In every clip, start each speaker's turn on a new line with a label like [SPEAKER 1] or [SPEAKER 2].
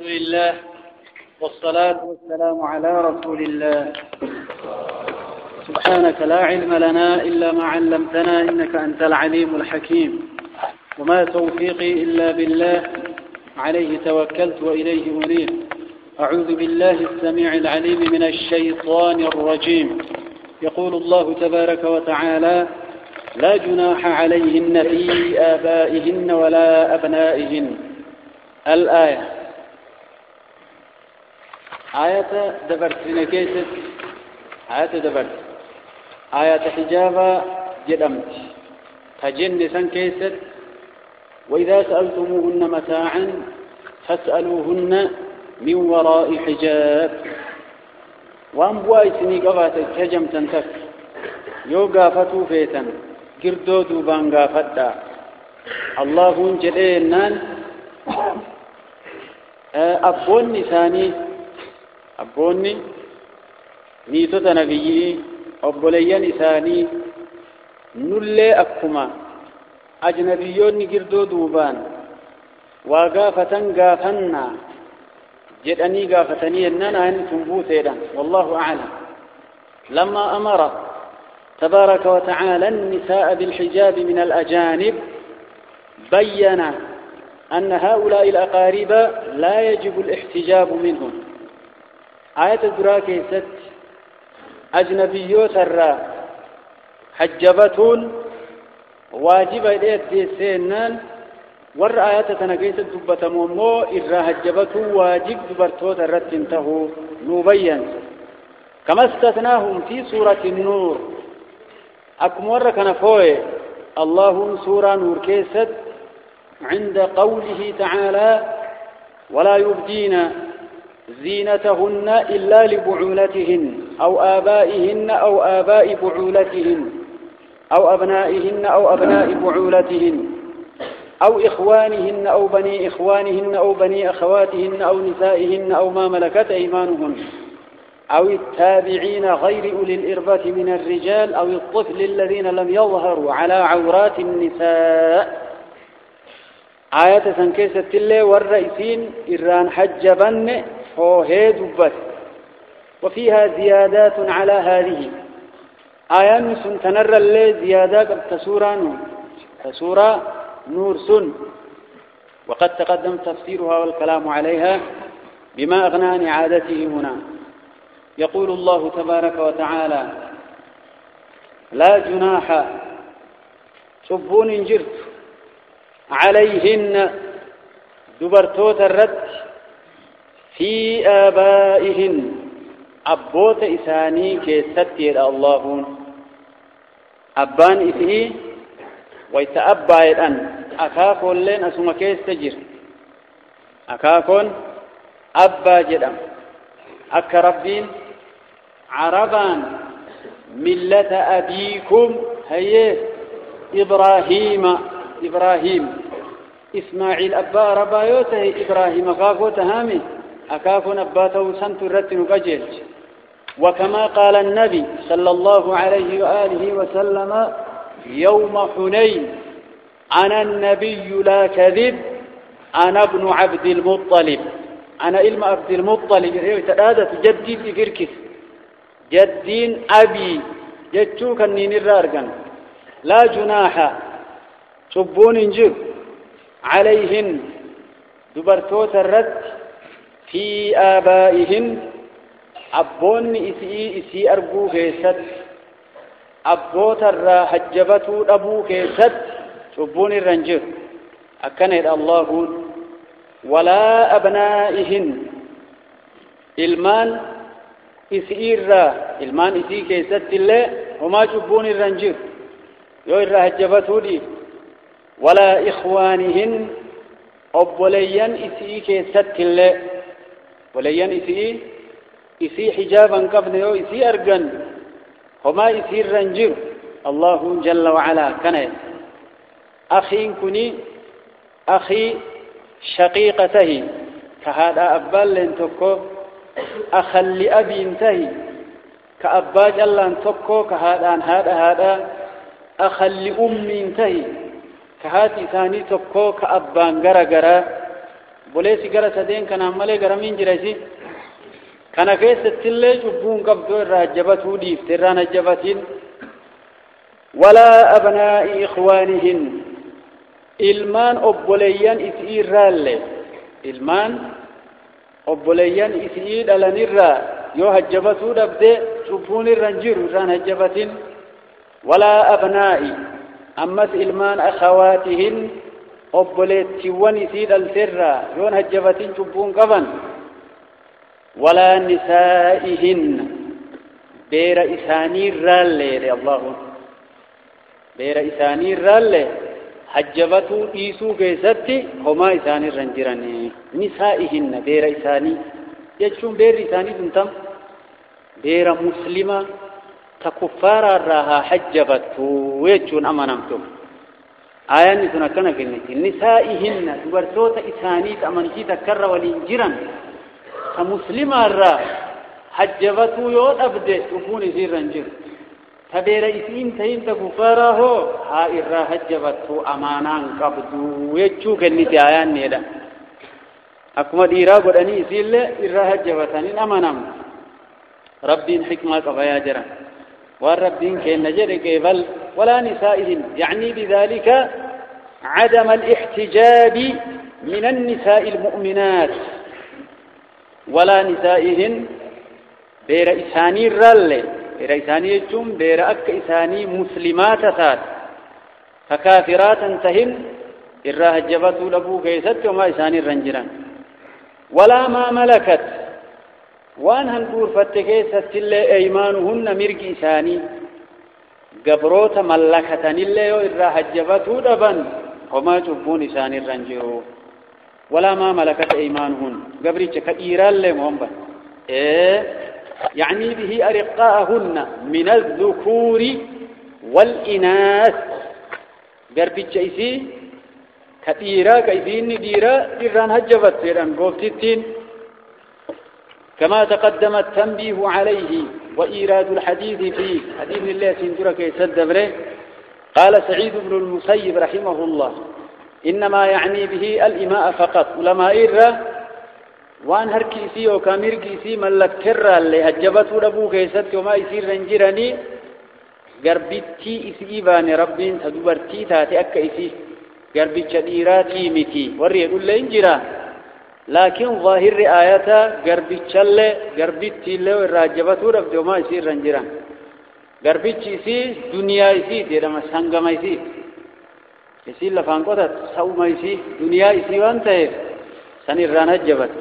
[SPEAKER 1] لله والصلاة والسلام على رسول الله. سبحانك لا علم لنا إلا ما علمتنا إنك أنت العليم الحكيم، وما توفيقي إلا بالله، عليه توكلت وإليه أنيب. أعوذ بالله السميع العليم من الشيطان الرجيم. يقول الله تبارك وتعالى: لا جناح عليهن في آبائهن ولا أبنائهن. الآية آية دبرت لنكيست آية حجابة جدمت تجن سنكيست. وإذا سألتموهن متاعا فاسألوهن من وراء حجاب. وأنبواء سني قفات كجم تنتك يو قافتو فيتا قردو دوبان قافتا الله جلينان أبوني نيتو نبيي أبوليان إساني نلي أكما أجنبيون قردو دوبان وقافتا قافنا جدني قافتني أننا أنتم بوثيدا والله أعلم. لما أمر تبارك وتعالى النساء بالحجاب من الأجانب بين أن هؤلاء الأقارب لا يجب الاحتجاب منهم. آية الدراكي ست أجنبيوت الرا حجبتون واجب إليه سينان ور آيات تنقيت الدبة مومو إرى حجبتون واجب دبرتوت الرد انتهوا نبين كما استثناهم في سورة النور. أكمر كان فوي الله سورة نور كيست عند قوله تعالى: ولا يبدين زينتهن إلا لبعولتهن أو آبائهن أو آباء بعولتهن أو أبنائهن أو أبناء بعولتهن أو إخوانهن أو بني إخوانهن أو بني أخواتهن أو نسائهن أو ما ملكت أيمانهن أو التابعين غير أولي الإربة من الرجال أو الطفل الذين لم يظهروا على عورات النساء. آية سنكيسة الله والرئيسين إران حجبن فوهي دبت. وفيها زيادات على هذه آية سنتنر اللي زيادات تسورة نور سن، وقد تقدم تفسيرها والكلام عليها بما أغنى عن إعادته هنا. يقول الله تبارك وتعالى: لا جناح شبون جرت عليهن دبرتوت الرد في آبائهن أبوت إساني كيستير اللهون أبان إسهي ويتأبى الآن أكاكون لين أسمى كيستجر أكاكون أبا جدا أكربين عربان ملة أبيكم هي إبراهيم إسماعيل أبا ربايوته إبراهيم أكاكو تهامي أكاكون أباته سنت الرتن قجل. وكما قال النبي صلى الله عليه وآله وسلم يوم حنين: أنا النبي لا كذب، أنا ابن عبد المطلب. أنا إلما عبد المطلب تدادة جدي في كركس جدين أبي جدتوك النين الرارقن. لا جناح شبون انجر عليهن دبرتوت الرد في آبائهن أبون إسي أربو كيست أبوت الرا حجبتو أبو كيست شبون الرنجر أكنت الله. ولا أبنائهن إلمان إسي كيست الله وما شبون الرنجر يو الرا حجبتو دي. ولا إخوانهن أبوليان إسي كيست الله وليان إسي حجابا قبل يو إسي أرقن وما إسي الرنجر الله جل وعلا. كان أخي كني أخي شقيقته كهذا أبال لنتكو أخل أبي انتهي كأبا جل تكو كهذا أخل أمي انتهي كهاتي ثاني تكو كأبان غرغرا بوليس جرى سدين كان عمله جرمين جرسي كان كيس تلّي جبون قبضوا الرجبته ديف تران الجبتين ولا أبناء إخوانهن إلمان أبوليان إسئير رالي إلمان أبوليان إسئير على نرى يو هجبته دبدي جبون الرنجير ران هجبتين ولا أبناء أمس إلمان أخواتهن أبوليت شوان إسئير السرى يون هجبتين جبون قبن ولا نسائهن بير إساني رالي الله بير إساني رالي حجبتو إيسو كيستي هما إساني رنجراني نسائهن بير إساني يجون بير إساني دنتم بير مسلمة تكفار راها حجبتو ويجون أمانمتو آيان نسونا كنا كنتي نسائهن دبرتوت إساني تأمنتي تكرر ولينجران كمسلمة را حجبتو يود أبدأ تكون يصير رنجر تبير إسين تين تكفاره ها إرا حجبتو أمانان قبضو يجو كنتي آيان نيدا أكما ديرا قرأني إسيل إرا حجبتاني أمانام ربين حكمة قبايا جرا والربين كين نجر كيبل ولا نسائهم يعني بذلك عدم الاحتجاب من النساء المؤمنات ولا نسائهن بير إساني الرالي بير إساني يجون بير أك إساني مسلمات سات فكافرات انتهن إرا هجبتو لبو كيست وما إساني الرنجران ولا ما ملكت وان هنقول فتكيست اللي أيمانهن مرق إساني قبروت ملكتن اللي إرا هجبتو لبن وما جبون إساني الرنجرو ولا ما ملكت أيمانهن قبريتش كإيران لهم يعني به أرقاءهن من الذكور والإناث قربيتش إيسي كإيرا كإيسين ديرا إيران هجبت إيران قوفتين كما تقدم التنبيه عليه وإيراد الحديث فيه حديث الله سندرك يسدبره قال سعيد بن المسيب رحمه الله إنما يعني به الإماء فقط ولما إرى وان هركيسي وكاميركيسي ملكر اللي هجبته ربو كيست وما يصير رنجراني قربتي إسيبان ربين تدبرتي تاتي أكا إسي قربت شديراتي متي وريد اللي انجرا لكن ظاهر آياتا قربتي اللي ورهجبته ربو وما يصير رنجران قربتي إسي دنيا إسي تيرما سنگم إسي يسير لفانقوتت سوما يسير دنيا يسير وانتهي سنران هجبت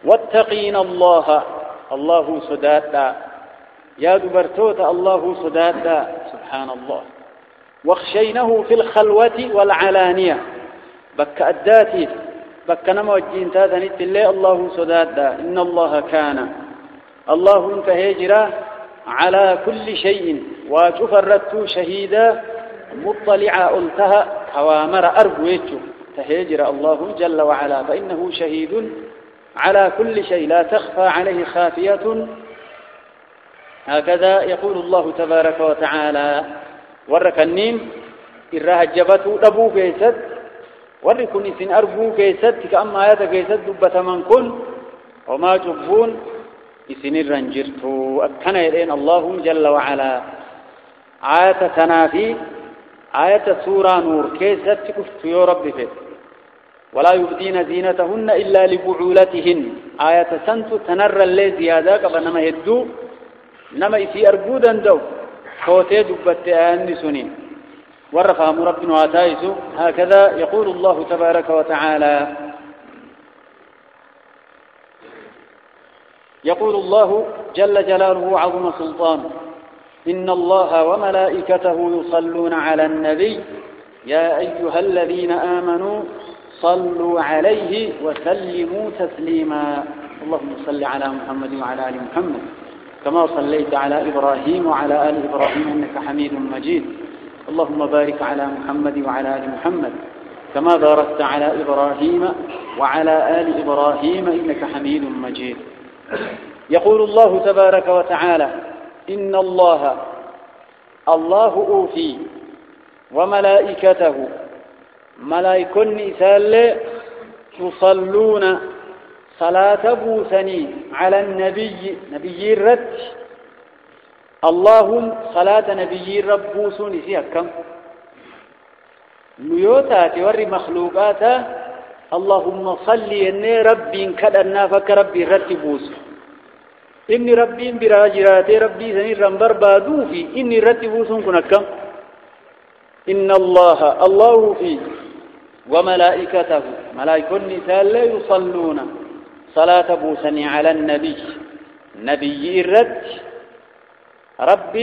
[SPEAKER 1] واتقين الله صدادا يا دبرتوت الله صدادا سبحان الله واخشينه في الخلوة والعلانية بك أداتي بك نموجين تاذنت الله صدادا إن الله كان الله انتهجرا على كل شيء وكفرت شهيدا مطلعا ألتها حوامر أربويته تهجر الله جل وعلا فإنه شهيد على كل شيء لا تخفى عليه خافية هكذا يقول الله تبارك وتعالى ورك النيم إرها جبته أبو كيسد وركن إسن أربو كيسد كأما آيات كيسد دبة من كن وما جبون إسن الرنجرت أكنا يلين الله جل وعلا آية تنافي آية سورة نور كيست كفت يا رب فيه ولا يبدين زينتهن إلا لبعولتهن آية سنت تنر اللي زيادة قبل نما يدو نما يسي أرقودا دو خوتي دبت آنسوني ورفهم رب واتايسو هكذا يقول الله تبارك وتعالى يقول الله جل جلاله وعظم سلطانه إن الله وملائكته يصلون على النبي يا أيها الذين آمنوا صلوا عليه وسلموا تسليما اللهم صل على محمد وعلى آل محمد كما صليت على إبراهيم وعلى آل إبراهيم إنك حميد مجيد اللهم بارك على محمد وعلى آل محمد كما باركت على إبراهيم وعلى آل إبراهيم إنك حميد مجيد يقول الله تبارك وتعالى إن الله أوفي وملائكته ملائكة نسال يصلون صلاة بوسني على النبي نبي الرد اللهم صلاة نبي رب بوسوني فيها كم نيوتات وري مخلوقات اللهم صل إن ربي كدنا فك ربي رد بوس إن ربي براجرات ربي زني رمبر بادوفي إن رد بوسون كنا كم إن الله في وملائكته ملائكة النساء لا يصلون صلاة بوسني على النبي نبي الرد رب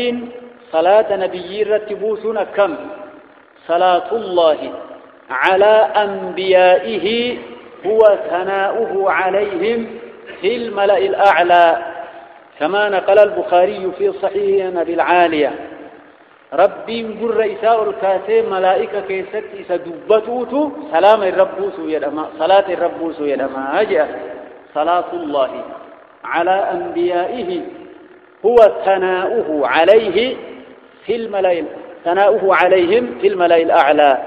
[SPEAKER 1] صلاة نبي الرد بوسنا كم صلاة الله على أنبيائه هو ثناؤه عليهم في الملأ الأعلى كما نقل البخاري في صحيح أبي العالية ربي قل رئيساء الكاتب ملائكة كيست إسدبتوت سلام الربوس يدما صلاة الربوس يدما أجأ صلاة الله على أنبيائه هو ثناؤه عليه في الملأ ثناؤه عليهم في الملأ الأعلى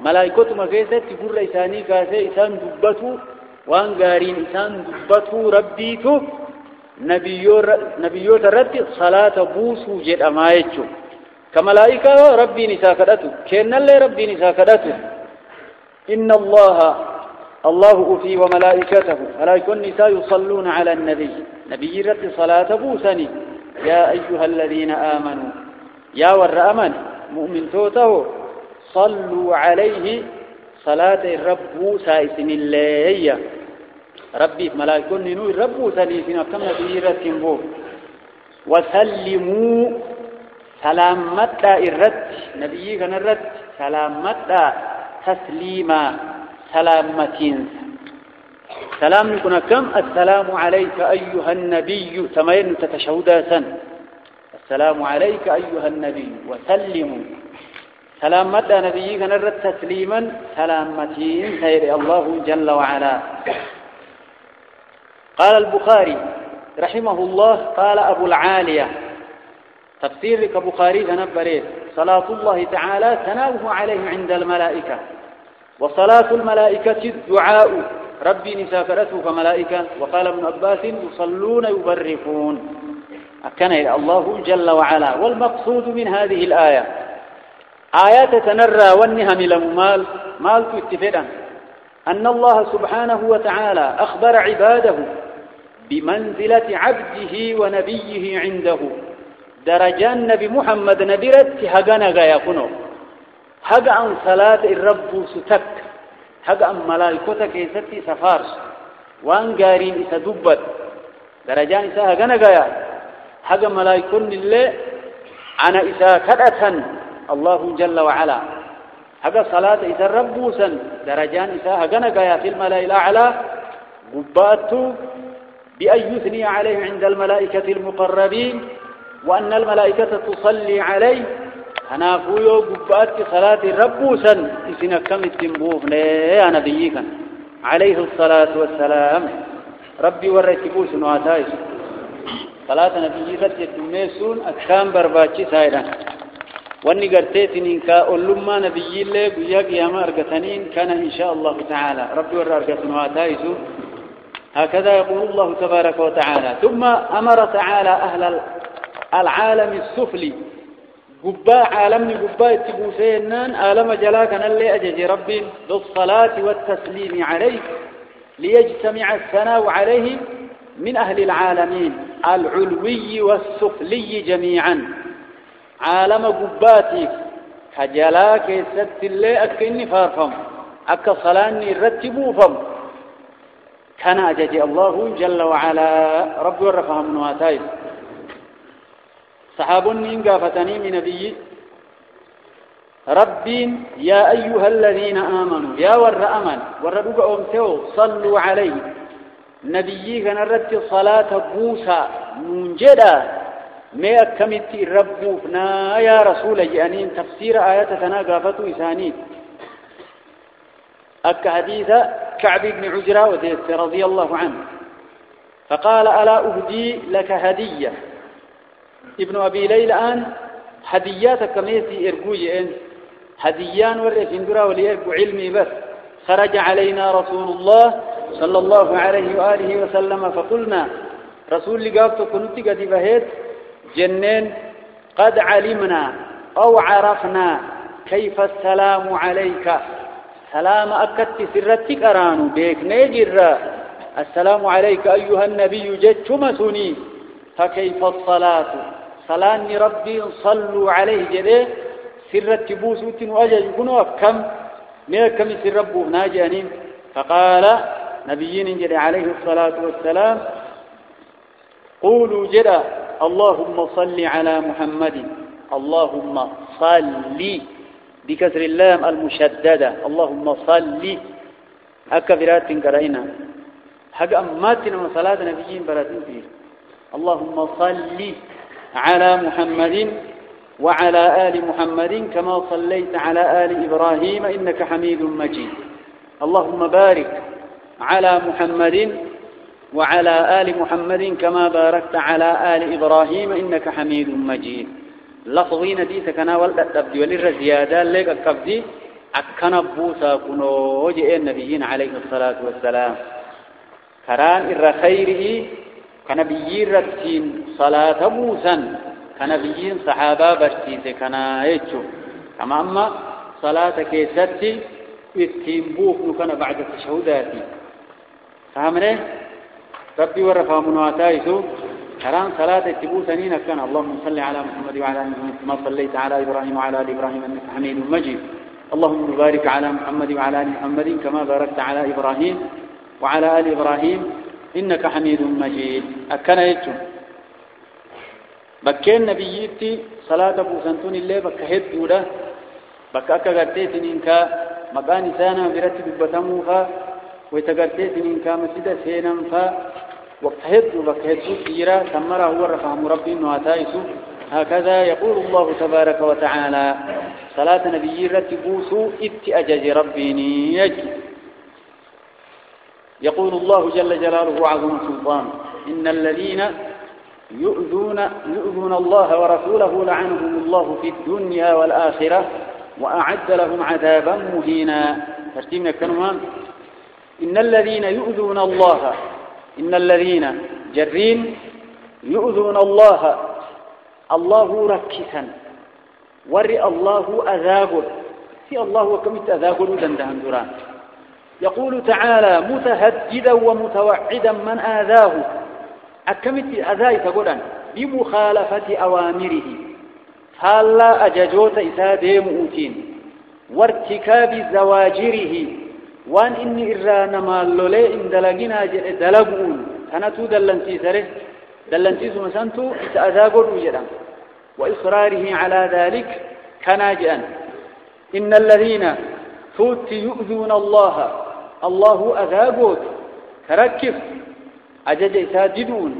[SPEAKER 1] ملائكة ما كيست قل رئيساني كاتب إسان دبتو وان قارين إسان دبتو ربيتو نبيوت الرد صلاة بوسو يدما يجو كملائكة ربي نساكدته كأن الله ربي نساكدته إن الله في وملائكته ملائكة النساء يصلون على النبي نبي رد صلاة بوسني يا أيها الذين آمنوا يا والرأمن مؤمن توته صلوا عليه صلاة الرب سائسن الله ربي ملائكة ننو الرب سليسنا كم نبي رد وسلموا سلامتا الرد نبي كان الرد سلامتا تسليما سلامتين سلام يكون كم السلام عليك أيها النبي تمين تتشهد سن السلام عليك أيها النبي وسلموا سلامتا نبي كان الرد تسليما سلامتين سير الله جل وعلا قال البخاري رحمه الله قال أبو العالية تفسير لك بخاري تنبريت صلاة الله تعالى ثناؤه عليه عند الملائكة وصلاة الملائكة الدعاء ربي نساكرته كملائكة وقال ابن عباس يصلون يبركون أكن الله جل وعلا والمقصود من هذه الآية آيات تنرى والنهم لممال مال اتفادا أن الله سبحانه وتعالى أخبر عباده بمنزلة عبده ونبيه عنده درجان نبي محمد نبيرت هجانا جاي كنو هجا عن صلاة الرب ستك هجا عن ملائكتك يستي سفارس وان جارين يسدبت درجان إسا هجانا جاي هجا ملائكون الله أنا إسا كدة الله جل وعلا هجا صلاة إسا الرب سن درجان إسا هجانا جاي في الملأ الأعلى قبات بأن يثني عليه عند الملائكة المقربين وأن الملائكة تصلي عليه أنا فيو قبات صلاة الربوسا إسنا كم التنبوف يا نبيك عليه الصلاة والسلام ربي ورتبوس واتايس صلاة نبيك الدميسون أكام برباتي سايدا واني قرتيتنين كأولما نبي الله قياك يا أرقتنين كان إن شاء الله تعالى ربي ورتبوس واتايس هكذا يقول الله تبارك وتعالى ثم أمر تعالى أهل العالم السفلي قباء عالمني قباء تبوسينان عالم جلاكنا اللي أجج ربي بالصلاة والتسليم عليه ليجتمع الثناء عليه من أهل العالمين العلوي والسفلي جميعا عالم قباتي كجلاك يسد اللي أكني فارفم أكا صلاني رتبوفم كان أجج الله جل وعلا ربي ورفهم من واتايد صحابني قافتني من نبي رب يا أيها الذين آمنوا يا ورأمن وردوك أمتوا صلوا عليه نبيي كان رد صلاة بوسى منجدا ما أكملت ربنا يا رسول جانين تفسير آيات تناقافة إسانين أك حديث كعب بن عجرة رضي الله عنه فقال ألا أهدي لك هدية ابن أبي ليلى الآن هدياتك كميتي إرقوي هديان ورئيس اندرا وليرقو علمي بس خرج علينا رسول الله صلى الله عليه وآله وسلم فقلنا رسول لقابته كنت قد بهيت جنين قد علمنا أو عرفنا كيف السلام عليك سلام أكدت سرتك أرانو بيك نجر السلام عليك أيها النبي جدت مسني فكيف الصلاة صلاة ربي صلوا عليه جده سرت بوسوت وأجل يكونوا كم ميكم سربوا ناجانين فقال نبيين جده عليه الصلاة والسلام قولوا جده اللهم صل على محمد اللهم صل بكسر اللام المشددة اللهم صل أكبرات قرأنا حق أماتنا من صلاة نبيين براتين فيه اللهم صل على محمد وعلى آل محمد كما صليت على آل إبراهيم إنك حميد مجيد اللهم بارك على محمد وعلى آل محمد كما باركت على آل إبراهيم إنك حميد مجيد لفظين دي سكنا والتبدي وللرزيادة لك الكبدي أكنا بوسا كنو وجه النبيين عليه الصلاة والسلام كران الرخيره كنبيين رتين صلاة بوسا كنبيين صحابة برتيس كنا يجو كما أما صلاة كيستي اتين بوك نكنا بعد التشهداتي فهمنا ربي ورفع منواتايسو كران صلاة التبوسنين كان اللهم صل على محمد وعلى آل محمد كما صليت على إبراهيم وعلى آل إبراهيم إنك حميد مجيد اللهم بارك على محمد وعلى آل محمد كما باركت على إبراهيم وعلى آل إبراهيم إنك حميد مجيد أكنا يجو بكين نبيتي صلاة بوسنتون اللي بكهد دوله بكأكا قرتيتن إنك مكان سانا برتب بتموها ويتقرتيتن إنك مسجد سينا وقتهد وبكهد سيرا ثمره هو رفعه ربي نواتايسو هكذا يقول الله تبارك وتعالى صلاة نبي رتبوسو اتأجج ربيني يجي يقول الله جل جلاله وعظم سلطان إن الذين يؤذون الله ورسوله لعنهم الله في الدنيا والآخرة وأعد لهم عذابا مهينا ترتيبنا كنوان إن الذين يؤذون الله إن الذين جرين يؤذون الله ركسا ورئ الله أذاقل في الله وكمت أذاقل دندهن دران يقول تعالى متهددا ومتوعدا من آذاه أكمت أذاي تقولا بمخالفة أوامره فلا أججوت إساده مؤتين وارتكاب زواجره وان إني إرانا مالولي إن دلقنا دلقون كانتو دلنتي سمسانتو إتأذاقر وجدا وإصراره على ذلك كناجئا إن الذين توت يؤذون الله أذاقوت كركف أجج إساجدون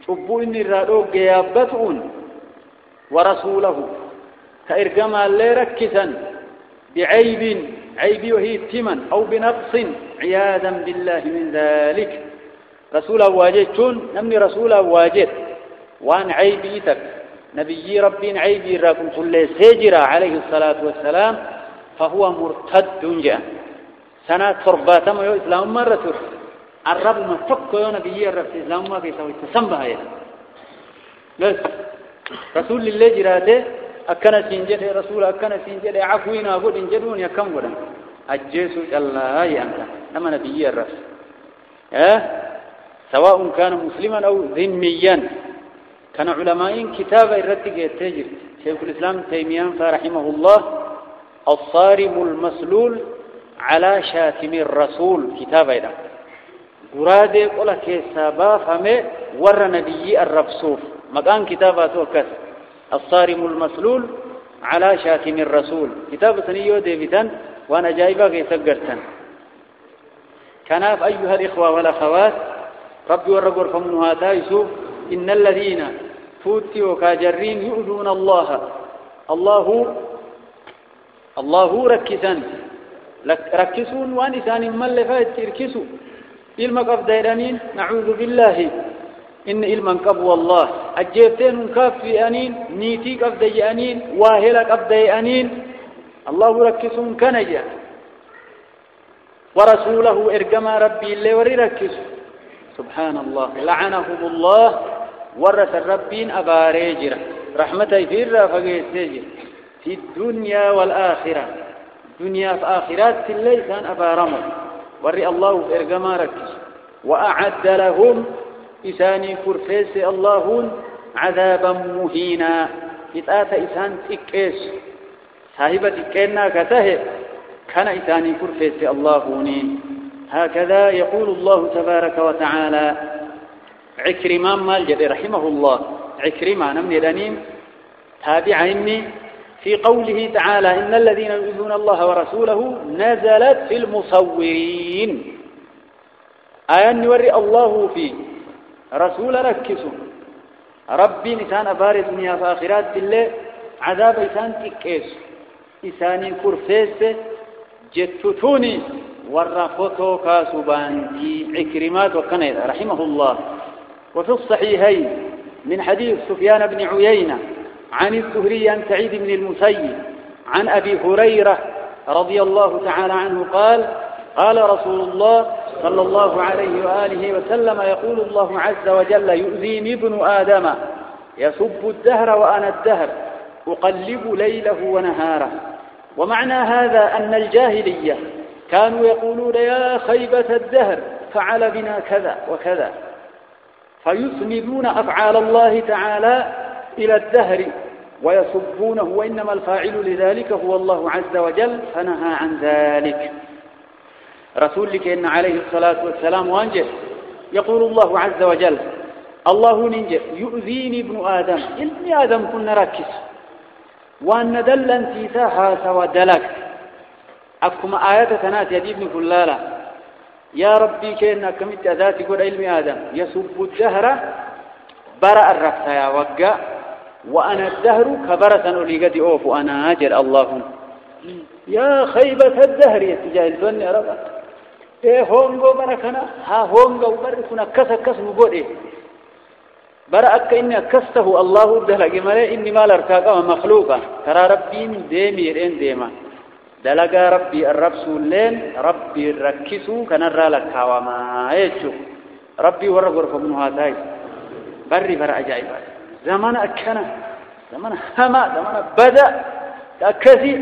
[SPEAKER 1] شبو إني الرادو قيابتون ورسوله كإرقام اللي ركسا بعيب وهي التمن أو بنقص عياذا بالله من ذلك رسول واجدتون نمني رسول واجد وان عيبيتك نبي ربين عيبي راكم كل سيجرا عليه الصلاة والسلام فهو مرتد جاء سنة ترباتما يو إسلام مرة الرب ما فك يو نبي الرب إسلام ما كيسوي تسمى هيا بس رسول الله جراته أكنا سينجد رسول أكنا سينجد عفوين أقول إنجدون يكم قدام أجيسوا الله يأنك نما نبي الرب سواء كان مسلما أو ذميا كان علماء كتاب الرتق يتجر شيخ الإسلام تيميان فرحمه الله الصارم المسلول على شاتم الرسول كتاب إذا قرادة قولا كيسابا فمي ور نبي الرفصوف مقام كتاباته كس الصارم المسلول على شاتم الرسول كتاب سنيو ديفيدان وانا جايبا كيسقرتن كناف أيها الإخوة والأخوات ربي ورقور فمنها تايسو إن الذين فوتي وكاجرين يؤذون الله ركسا ركسون وانسان ملفات تركسوا إلما قفديرانين نعوذ بالله إن إلما قبو الله أجيبتين كافي أنين نيتي قفدي أنين واهلا قفدي أنين الله ركسون كنجا ورسوله إرجما ربي اللي وريركس سبحان الله لعنهم الله ورث الربين أباريجر رحمته في الرافقين في الدنيا والآخرة دنيا في آخرات اللي كان أبارمه وري الله إرجما ركس وأعد لهم إساني فرفيس اللهون عذابا مهينا إتآت إسان تكيس صاحبة كينا كته كان إساني فرفيس اللهون هكذا يقول الله تبارك وتعالى عكرمة مالجد رحمه الله عكرمة نمني دنيم تابعيني في قوله تعالى إن الذين يؤذون الله ورسوله نزلت في المصورين آيان يوري الله في رسول ركسوا ربي نسان أباري دنيا فآخرات بالله عذاب إسان تكيس إساني كرفيس جتتوني ورفوتو كاسبانتي عكرمات وكنيد رحمه الله وفي الصحيحين من حديث سفيان بن عيينة عن الزهري عن سعيد بن المسيب عن أبي هريرة رضي الله تعالى عنه قال قال رسول الله صلى الله عليه وآله وسلم يقول الله عز وجل يؤذيني ابن آدم يسب الدهر وأنا الدهر أقلب ليله ونهاره ومعنى هذا أن الجاهلية كانوا يقولون يا خيبة الدهر فعل بنا كذا وكذا فيسندون أفعال الله تعالى إلى الدهر ويسبونه وإنما الفاعل لذلك هو الله عز وجل فنهى عن ذلك رسولك إن عليه الصلاة والسلام وانجه يقول الله عز وجل الله ننجه يؤذيني ابن آدم ابن آدم كنا ركز وأن دل انتساها سوى دلك أكما آيات تنات يديبني كلالا يا ربي كأنك كمت أذاتي قد علم آدم يسب الدهر برأ الرفس يا وقع وأنا الدهر كبرة أوليقت أوف وأنا أجر الله يا خيبة الدهر يتجاه الفن يا رب إيه هونغو بركنا ها هونغو بركنا كس نقول برأك إني أكسته الله دلق ملئ إني ما لركاك مخلوقا ترى ربي من ديمي رين ديما دلق ربي الرسول لين ربي الركسو كنرى لك وما يجو ربي ورقر فمنها تاي بري برا أجائب زمان أكنا زمان هما زمان بدأ كأكسي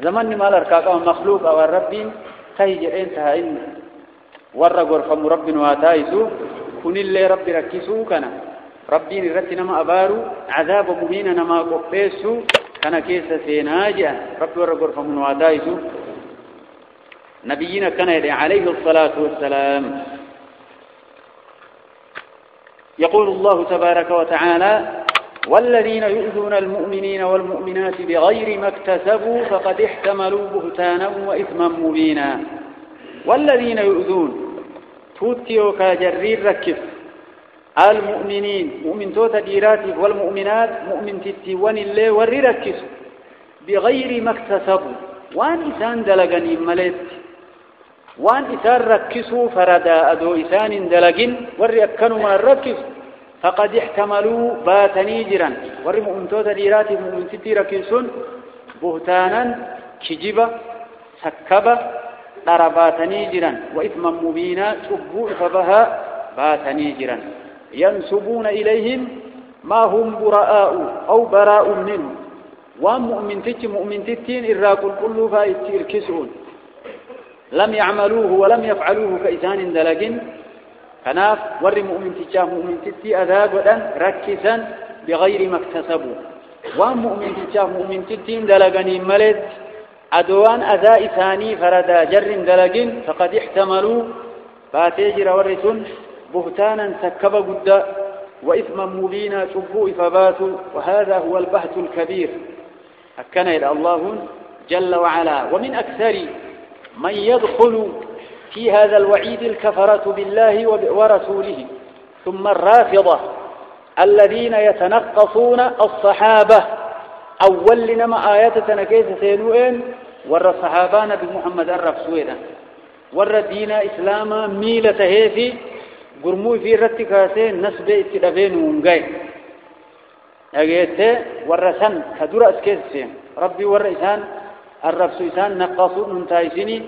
[SPEAKER 1] زمان ما لركاك مخلوقا والربي تهيج انتهى إن ورقر فمربنا تايسو كن اللي ربي ركسو كنا ربي نرتنا ما أبارو عذاب مهيننا ما قفيسو كان كيس سيناجع ربي ورقر فمن وادايسو نبينا كان يدعي عليه الصلاة والسلام يقول الله تبارك وتعالى والذين يؤذون المؤمنين والمؤمنات بغير ما اكتسبوا فقد احتملوا بهتانا وإثما مبينا والذين يؤذون توتيو كجرير ركف المؤمنين مؤمن توتا ديراتي والمؤمنات مؤمن تتوان اللي وري ركسوا بغير ما اكتسبوا وان إسان دلقني ملت وان إسان ركسوا فردا أدو إسان دلقن وري أكنوا ما ركسوا فقد احتملوا باتني جرا وري مؤمن توتا ديراتي مؤمن تتي ركسون بهتانا كجبا سكبا ضرباتني جرا وإثما مبينا تبوا فبها باتني جرا ينسبون إليهم ما هم براء أو براء منه ومؤمن تتين إراك الكل فايتركسون لم يعملوه ولم يفعلوه كإسان دلقين كناف ور مؤمن تجاه مؤمن تتي أذاب ودن ركسا بغير ما اكتسبوا ومؤمن تجاه مؤمن تتين دلقني ملد أدوان أذى إساني فردا جر دلقين فقد احتملوا فاتجر ورسون بهتانا سكب قد وإثما مبينا شبوا فباتوا وهذا هو البهت الكبير أكنا إلى الله جل وعلا ومن أكثر من يدخل في هذا الوعيد الكفرة بالله ورسوله ثم الرافضة الذين يتنقصون الصحابة أول لنما آياتنا كيس سينوئن ور الصحابان بمحمد الرسول ور الدين إسلاما ميلة هيفي قرموي في رتكاسين نسبة اتدفين ونقاي أجيته ورسان كدور أسكيسين ربي ورئيسان الرسول إسان نقصوا منتايسيني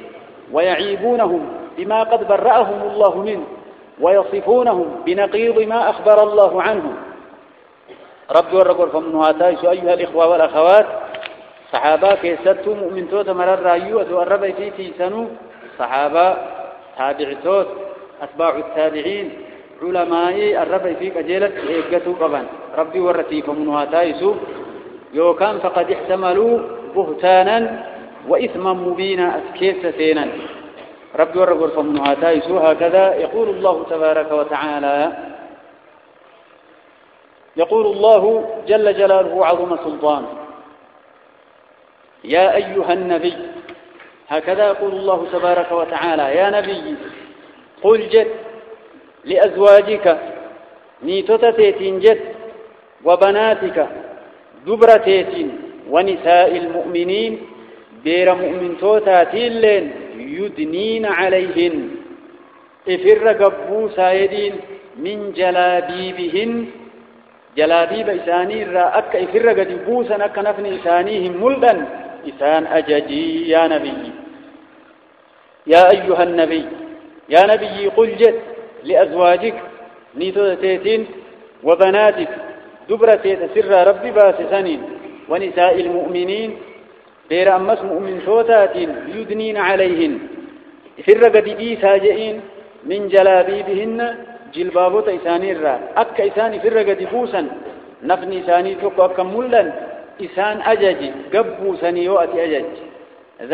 [SPEAKER 1] ويعيبونهم بما قد برأهم الله منه ويصفونهم بنقيض ما أخبر الله عنهم. ربي ورقور فمنواتايس أيها الإخوة والأخوات صحابة كيستو مؤمن توت مرر رايوة والربي في سنو صحابة تابع توت أتباع التابعين علماء الربي في كجيلة إيقاتوا قبان ربي ورتي فمنواتايس يوكان فقد احتملوا بهتانا وإثما مبينا أتكيس سينا ربي ورقور فمنواتايس هكذا يقول الله تبارك وتعالى يقول الله جل جلاله عظم سلطانه يا أيها النبي هكذا يقول الله تبارك وتعالى يا نبي قل جد لأزواجك نيتتتين جد وبناتك دبرتين ونساء المؤمنين بير مؤمن توتاتين لين يدنين عليهن إفر قبو سايدين من جلابيبهن جلابيب إساني رأك إفر قد بوسا أك نفن إسانيهم ملدا إسان أجدي يا نبي يا أيها النبي يا نبي قل جد لأزواجك نيتوتين وبناتك دبرتي سر ربي باسسانين ونساء المؤمنين بير أمس مؤمن صوتاتين يدنين عليهن إفر قد إيسا جئين من جلابيبهن جلبابوت إساني الرا أك إساني فر قد بوسا نفن إساني توقع كمولا إسان أجج قبو سنيوات أجج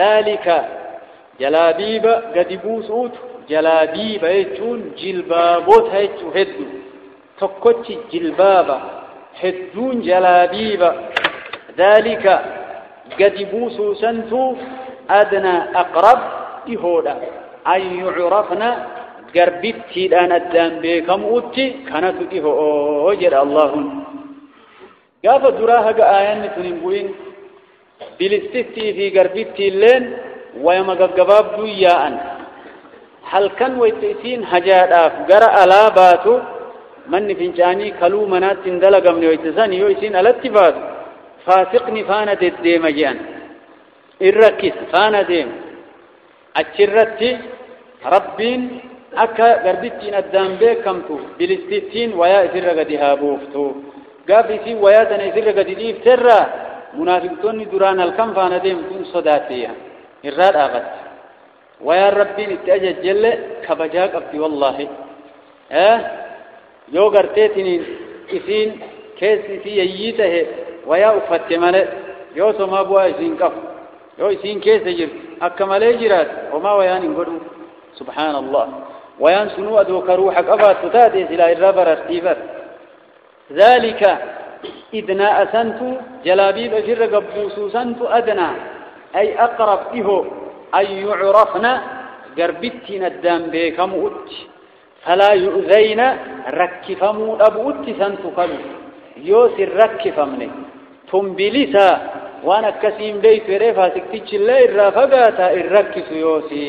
[SPEAKER 1] ذلك جلابيب قد بوسوت جلابيب يجون جلبابوت هيتو هدو تقوتش جلبابا هدون جلابيب ذلك قد بوسو سنتو أدنى أقرب إهودا أن يعرفنا قربتي الآن الدان بكم أوتي كانت إهو أجر الله قاف دراها آيان تنبوين بلستي في قربتي اللين ويما قباب دوياء هل كان ويتئسين هجاد آف قرأ ألاباتو من فنجاني كلو منات تندلق من ويتساني يويسين الاتفاد فاسقني فانا ديم جان الركز فانا ديم أتشرتي ربين أكا قربتين الدام بكمتو بلستين ويا إثر قدها بوفتو قابلتي ويا تنا إثر قدي ترى منافقتون دران الكم فانا ديم تون صداتيا الراد آغت ويا ربين اتأجج جل كبجاك أبتي والله يو قرتيتني إثين كيس في ييته ويا أفت ملء يو سما بوا إثين كف يو إثين كيس جر أكمل جرات وما ويان يقولوا سبحان الله ويان سنو أدوك روحك أفات تتاتي سلا الرابر اختيبر ذلك إدناء سنتو جلابيب أجر قبوسو سنتو أدنى أي أقرب إهو أن يعرفنا قربتنا الدام بكم أت فلا يؤذين ركفمو أبو أت سنتو قبل يوسي ركفمني تنبلسا وانا كسيم بيت ريفا سكتش الله الرافقاتا الركس يوسي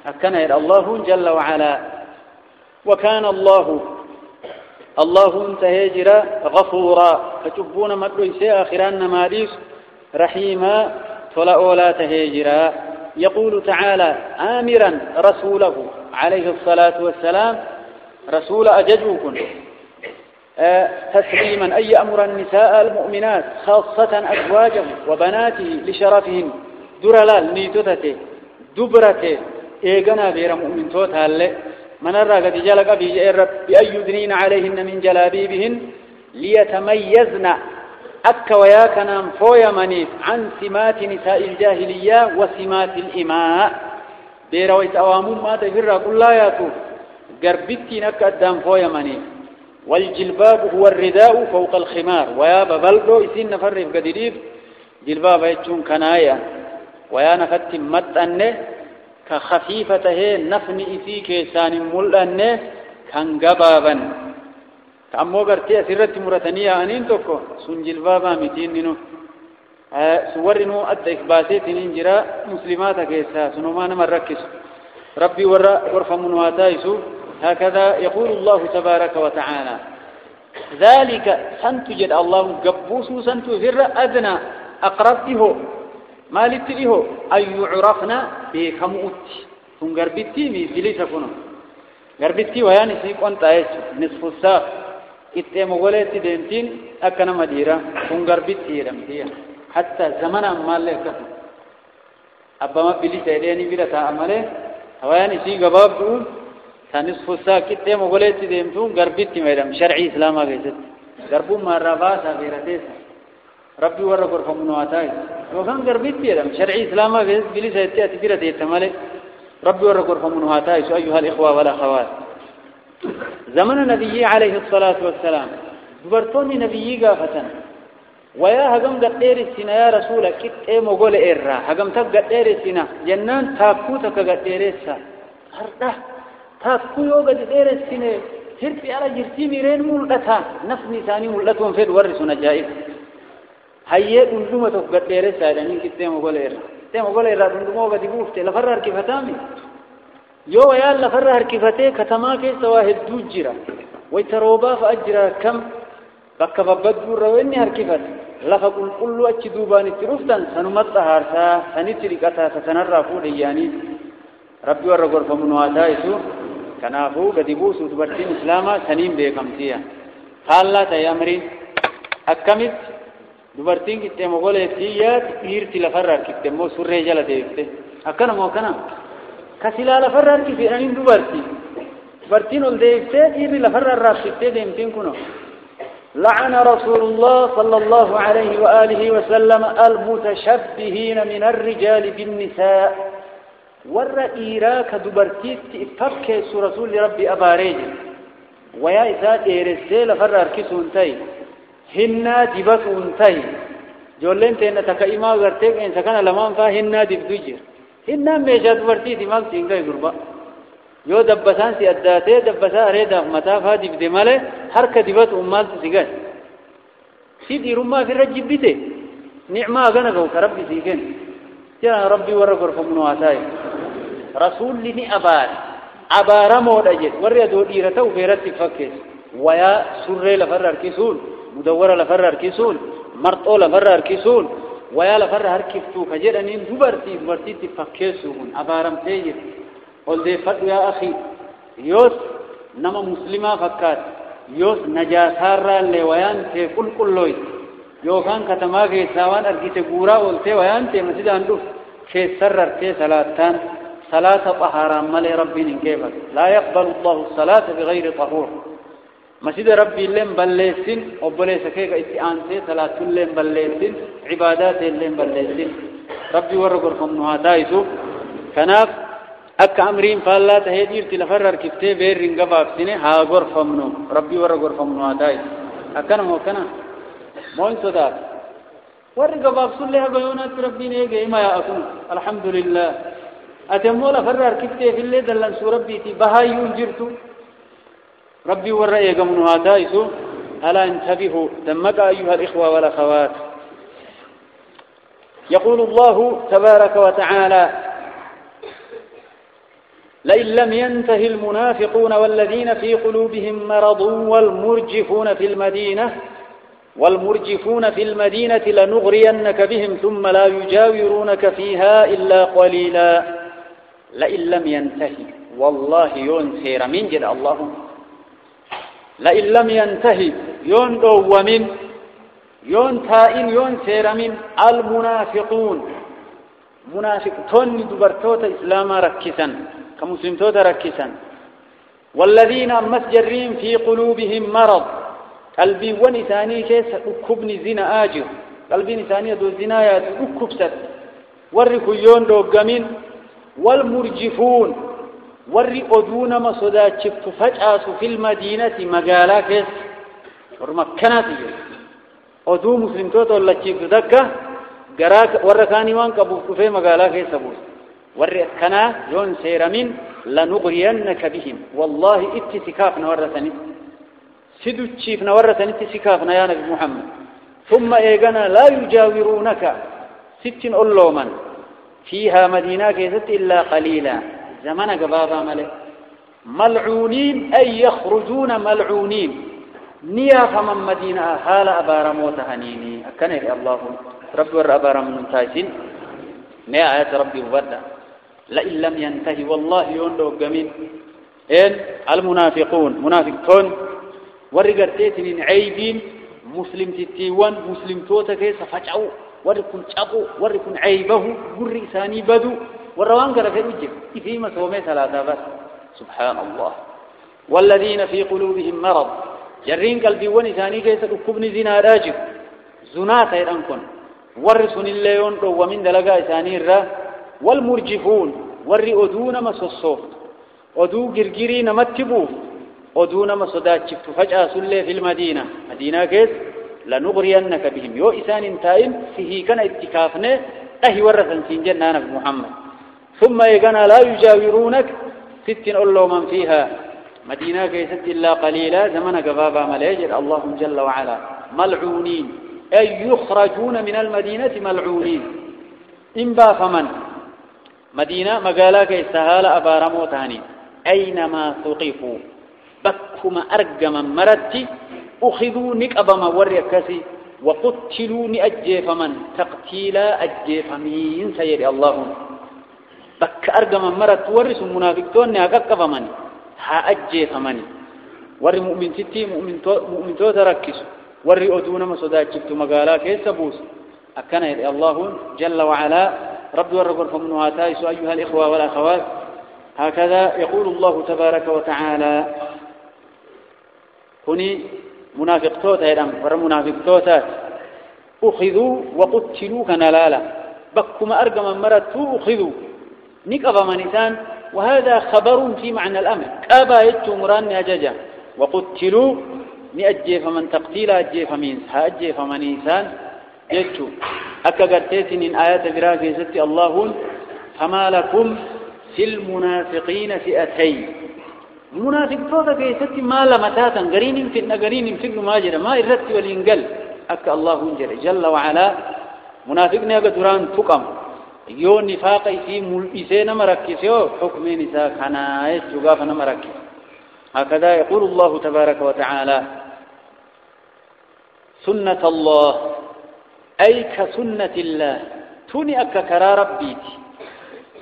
[SPEAKER 1] أكنا الله جل وعلا وكان الله انتهجر غفورا فتبون مدرسي آخران ماديس رحيما فلا أولا تهجرا يقول تعالى آمرا رسوله عليه الصلاة والسلام رسول أجدوكم تسليما أي أمر النساء المؤمنات خاصة أزواجهم وبناته لشرفهم درلال نيتوتته دبرته إيقنا بير مؤمن توتها اللي من الرقة جلق بأن يدنين عليهن من جلابيبهن ليتميزن أكا وياكنا فويا منيف عن سمات نساء الجاهلية وسمات الإماء بير ويتأوامون ما تفر قل لا ياتو قربتين أكا الدام فويا منيف والجلباب هو الرداء فوق الخمار ويا ببلغو إسين نفرف قدريب جلباب يجون كنايا ويا نفت متأنه كخفيفته نفن إسي كيسان ملأنه كان قبابا كأمو قرتي أسرت مرتنية أنين توكو سن جلبابا متينينو سورنو أدى إخباتيت ننجرا مسلمات كيسا سنومان مركز ربي ورفا منواتايسو هكذا يقول الله تبارك وتعالى ذلك سنتجد الله قبوس سنتجر أدنى أقربته مالته أن يعرفنا بكمؤت كن غربتي مي بليسا كنو غربتي وياني سي كون تايش نصف الساق إتي مغولتي دينتين أكنا مديرة كن غربتي رمتيا حتى زمنا مالي كفو أبا ما بليسا يديني بلا تعمله وياني سي غباب دون نصف الساق إتي مغولتي دينتون غربتي ميرم شرعي إسلاما غيست غربو مراباسا بيرديسا ربي ورا غرفة منواتاي وكان غربتي رم شرعي إسلاما غيست بليسا يتي أتبيرة يتمالي ربي ورا غرفة منواتاي أيها الإخوة والأخوات زمن النبي عليه الصلاة والسلام برتوني نبي قافتن ويا هجم قدير السنة يا رسول كت مقول إيرا هجم تك قدير السنة جنان تاكو تك قدير السنة هرده تاكو يو قدير السنة هربي على جرتي ميرين مولدتها نفس نساني مولدتهم في الورسون جائز هيا أنتم تك قدير السنة يعني كت مقول إيرا مقول إيرا أنتم قد يبوفت لفرر كيف تامي يو يا لفرر كيف تي كتما كيس واحد دوجرا ويتروبا فأجرا كم بكببد ورويني هركفت لفقل كل أشي دوباني تروفتن سنمت هارسا سنتريكتا سنرى فولياني ربي ورقور فمنواتا يسو كنافو قدبوس وتبرتين إسلاما سنين بيكمتيا قال لا تيامرين أكمت دبرتين كتة مغولة يفتيات إيرتي لفرر كتة مو سوري جالة ديفته أكنا موكنا كسلا لفرر كفي أنين دبرتين والديفته إيرتي لفرر رابطة ديمتين كنو لعن رسول الله صلى الله عليه وآله وسلم المتشبهين من الرجال بالنساء والرئيراك دبرتيت فكس رسول ربي أباريج ويا إذا إيرسل فرر كسون تاي هنا دبتون تاي جولين تينا تكايما غرتك إن سكان لمان فا هنا دبدوجر هنا ميجا دبرتيت مال تينغاي غربا يو دبسان سي أداتي دبسا أريدا متافا دبدي ماله حركة دبت أمال تسيقان سيدي رما في الرجب بيته نعمة غنقو كربي سيكين جاء ربي ورقر فمنواتاي رسول لني أبار مود أجد وريا دو إيرتو فيرت فكس ويا سر لفرر كيسول مدور لفرر كيسول مرطو لفرر كيسول ويا لفرر كيفتو كجد أنين دبرتي تفكسون أبارم تيجد قل دي فتو يا أخي يوس نما مسلمة فكات يوس نجاسار اللي ويان تي كل لوي يو كان كتما كي ساوان أرقيت قورا ولتي ويان تي مسجد عندو كي سرر تي صلاة طهارا ملي ربي نكيفك لا يقبل الله الصلاة بغير طهور مسجد ربي اللين بلسين وبليس كيك استعانتي صلاة اللين بلسين عبادات اللين بلسين ربي ورقركم نهاتايسو كناف أك أمرين فالله تهدير تلفرر كفتة بيرين قباب سنة ها غرفة منو ربي ورا غرفة منو هداي أكنا موكنا موين صدق ورا قباب سلها قيونات ربي نيجي ما يأكل الحمد لله أتمولا فرر كفتة في الليل دلنا سورة بيتي بهاي ينجرتو ربي ورا يجا منو هداي سو ألا انتبهوا دمك أيها الإخوة والأخوات يقول الله تبارك وتعالى لئن لم ينتهي المنافقون والذين في قلوبهم مرض والمرجفون في المدينة لنغرينك بهم ثم لا يجاورونك فيها إلا قليلا لئن لم ينتهي والله يون سير من جد الله لئن لم ينتهي يون ومن يون تائن يون سير من المنافقون منافقون دبرتوت إسلام ركسا كمسلم توتا ركسا والذين مسجرين في قلوبهم مرض قلبي ونساني كيس أكبن زنا آجر قلبي نساني دو زنايا أكبست ورقيون دو قمين والمرجفون ورقدون مصدا شفت فجأة في المدينة مقالا كيس ورمكناتي أدو مسلم توتا ولا شفت دكا ورقاني وان كبوكو في مقالا كيس أبوس ورئتنا يون سيرمين لنغرينك بهم والله اتسكافنا ورثني سدو تشيفنا ورثني اتسكافنا يا نبي محمد ثم ايقنا لا يجاورونك ستين ألوما فيها مدينة كيست إلا قليلا زمن قبابا ملك ملعونين أي يخرجون ملعونين نياف من مدينة حال أبار موتهنيني أكنه الله رب ور أبار من تايسين ما آيات ربي وبدا لئن لم ينتهي والله يندو قمين إن المنافقون منافقون ورقرتين عيبين مسلم تتيوان مسلم توتا كيس فجعوا وركن شقوا وركن عيبه وري ثاني بدو والروان قال في الوجه فيما سومي ثلاثة بس سبحان الله والذين في قلوبهم مرض جرين قلبي وني ثاني كيس ركبني زنا راجب زنات يرانكن ورسن الليون ومن دلقاء ثاني الرا والمرجفون وري أدون مسصوف أدو جرجري نمتبوف أدون مسدات شفت فجأة سلة في المدينة مدينة كيس لنغرينك بهم يو إسان تائم فيه كان اتكافنا أهي ورثا سنجنا نبي محمد ثم يقنا لا يجاورونك ست أولو من فيها مدينة كيست إلا قليلا زمن قبابا ملاجر الله جل وعلا ملعونين أي يخرجون من المدينة ملعونين إن فمن مدينة مقالا كيستهال أبارمو تاني أينما ثقفوا بكما أرقما مرتي أخذوا نكأبما وريكسي وقتلوا نأجيف من تقتيلا أجيف مين سيدي الله بك أرقما مرت ورس منافقتون نأكأب من ها أجيف من وري مؤمن ستي مؤمن تو تركس وري أدون مسودات جبت مقالا كيسبوس أكنا يدي الله جل وعلا رب ورقر فمنها تايس أيها الإخوة والأخوات هكذا يقول الله تبارك وتعالى هني منافق توتا يدام منافق توتا أخذوا وقتلوا كنلالا بكما أرقما مرتوا أخذوا نكأب منسان وهذا خبر في معنى الأمر كابا يجو مران أججا وقتلوا نأجيف من تقتيل أجيف من أجيف من إنسان يجو أكا قرتيسن إن آيات براكي ستي الله فما لكم في المنافقين فئتين منافق توتا كي ستي ما لمتاتا قرين في الماجرة ما إرتي والإنقل أكا الله جل وعلا منافقنا قدران تقم يو نفاق في ملئسين مركسيو حكمين إسا خنايس جغافنا مركس هكذا يقول الله تبارك وتعالى سنة الله أي كسنة الله توني أكا كرا ربيتي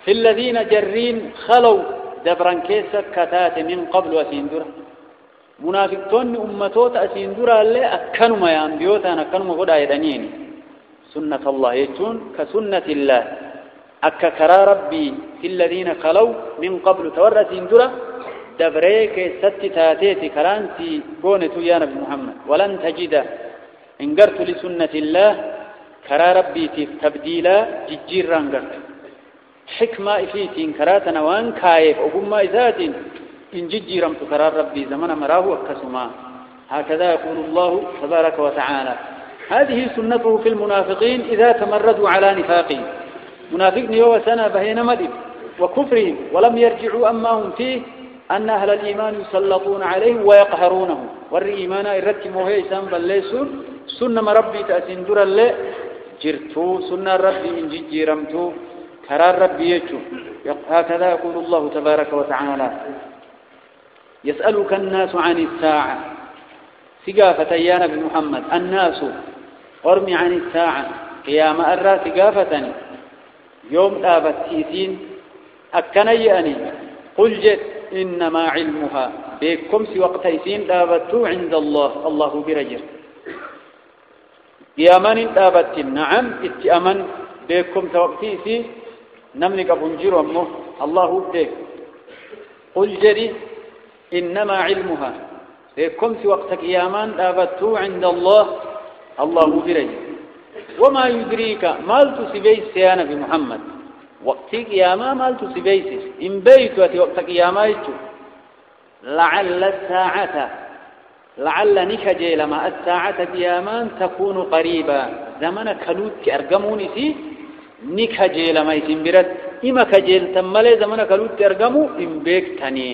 [SPEAKER 1] في الذين جرين خلوا دبران كيسا كتات من قبل وسيندرا منافقتون أمتوت أسيندرا اللي أكنوا ينبيوتا أكنوا قد آيدانيني سنة الله يجون كسنة الله أكا كرا ربي في الذين خلوا من قبل تورى سيندرا دبريك ستتاتيتي كرانتي قونتو يا نبي محمد ولن تجد انقرت لسنة الله كرا ربي تبديلا ججير رانقرت حكمة إفيتين كراتنا وان كايف أقوم إذات إن ججيرمت كرا ربي زمن مراه وكسما هكذا يقول الله تبارك وتعالى هذه سنته في المنافقين إذا تمردوا على نفاقهم منافق نيوة سنة بهين مدب وكفرهم ولم يرجعوا أما هم فيه أن أهل الإيمان يسلطون عليه ويقهرونه ورّي إيمانا إرتموه إسان بلّيسون سنة ربي تأسندر اللي جرتو سنة ربي إن جيرمتو كرار ربي يجو هكذا يقول الله تبارك وتعالى يسألك الناس عن الساعة ثقافة يا نبي محمد الناس ارمي عن الساعة قيام أرى ثقافة يوم آبت تيسين أكنيأني قل جد إنما علمها بكم وقت تيسين آبتو عند الله برجر قيامان آبت نعم اتأمن بكم توقتيسي نملك بنجر أمه الله بك قل جدي إنما علمها بكم وقت قيامان آبتو عند الله برجر وما يدريك مالت سبيس يا نبي محمد وقت قياما مالت سبيس إن بيت وقت قياما يجو لعل الساعة لعل نكجي لما الساعة قيامان تكون قريبا زمن كلوت أرقموني سي نكجي لما يسنبرت إما كجيل تمالي زمن كلوت أرقمو إن بيك تاني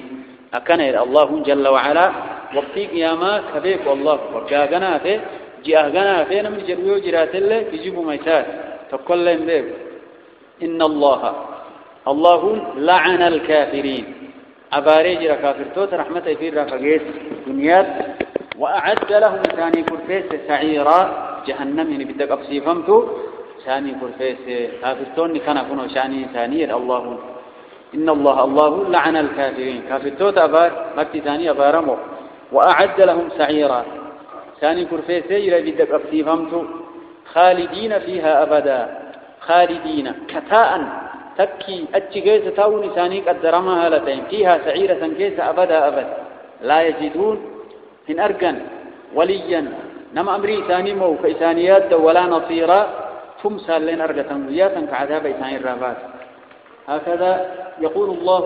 [SPEAKER 1] أكنا الله جل وعلا وقت قياما كبيك والله وجاقنا فيه جاءنا فيه نمن جريو جرات الله يجيبوا ميسات تقول لهم بيك إن الله لعن الكافرين أباريجر كافرتوت رحمة في رفقيس دنيات وأعد لهم ثاني كرفيس سعيرا جهنم يعني بدك أبصيفمتو ثاني كرفيس كافرتون كان كنوا شاني ثاني الله إن الله لعن الكافرين كافر توت أبار مكتي ثاني أبارمو وأعد لهم سعيرا ثاني كرفي سيرا بدك أبتيفمتو خالدين فيها أبدا خالدين كتاء تكي أتشكيس تاوني ثاني قدرما هالتين فيها سعيرة كيس أبدا لا يجدون إن أرقن وليا نما أمري ثاني مو كإثانيات ولا نصيرا تمسى لين أرقة وياتا كعذاب إثاني الرافات هكذا يقول الله